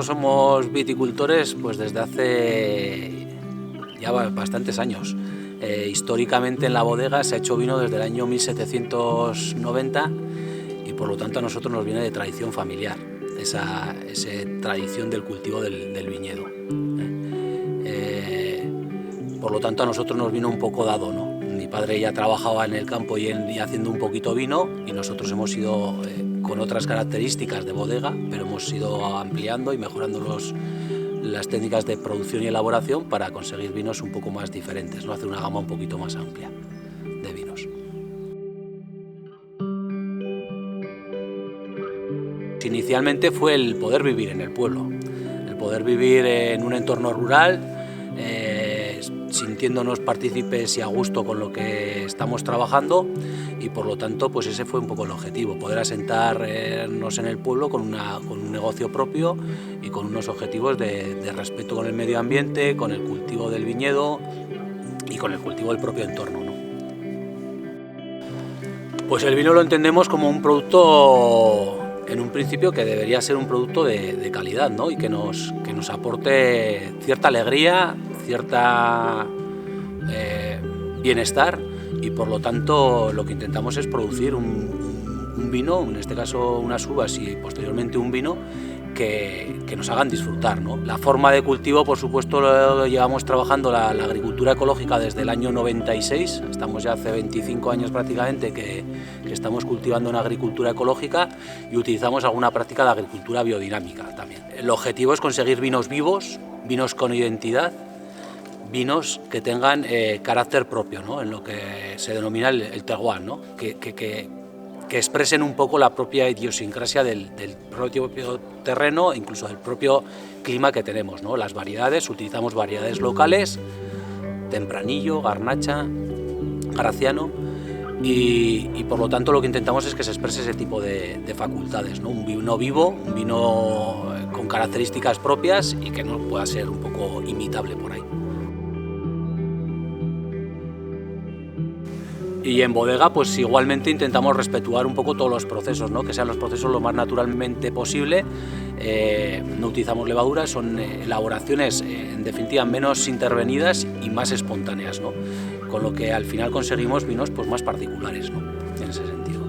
nosotros somos viticultores pues desde hace ya bastantes años. Históricamente en la bodega se ha hecho vino desde el año 1790 y por lo tanto a nosotros nos viene de tradición familiar, esa tradición del cultivo del viñedo. Por lo tanto a nosotros nos vino un poco dado, ¿no? Mi padre ya trabajaba en el campo y haciendo un poquito vino, y nosotros hemos ido con otras características de bodega, pero hemos ido ampliando y mejorando las técnicas de producción y elaboración para conseguir vinos un poco más diferentes, ¿no? Hacer una gama un poquito más amplia de vinos. Inicialmente fue el poder vivir en el pueblo, el poder vivir en un entorno rural, sintiéndonos partícipes y a gusto con lo que estamos trabajando, y por lo tanto pues ese fue un poco el objetivo, poder asentarnos en el pueblo con un negocio propio y con unos objetivos de respeto con el medio ambiente, con el cultivo del viñedo y con el cultivo del propio entorno, ¿no? Pues el vino lo entendemos como un producto, en un principio, que debería ser un producto de calidad, ¿no? Y que nos aporte cierta alegría, cierta bienestar, y por lo tanto lo que intentamos es producir un vino, en este caso unas uvas y posteriormente un vino que nos hagan disfrutar, ¿no? La forma de cultivo, por supuesto, lo llevamos trabajando la agricultura ecológica desde el año 96, estamos ya hace 25 años prácticamente que estamos cultivando una agricultura ecológica, y utilizamos alguna práctica de agricultura biodinámica también. El objetivo es conseguir vinos vivos, vinos con identidad, vinos que tengan carácter propio, ¿no? En lo que se denomina el terroir, ¿no? Que expresen un poco la propia idiosincrasia del propio terreno, incluso del propio clima que tenemos, ¿no? Las variedades, utilizamos variedades locales, Tempranillo, Garnacha, Graciano, y por lo tanto lo que intentamos es que se exprese ese tipo de facultades, ¿no? Un vino vivo, un vino con características propias y que no pueda ser un poco imitable por ahí. Y en bodega pues igualmente intentamos respetuar un poco todos los procesos, ¿no? Que sean los procesos lo más naturalmente posible. No utilizamos levaduras, son elaboraciones en definitiva menos intervenidas y más espontáneas, ¿no? Con lo que al final conseguimos vinos pues más particulares, ¿no? En ese sentido.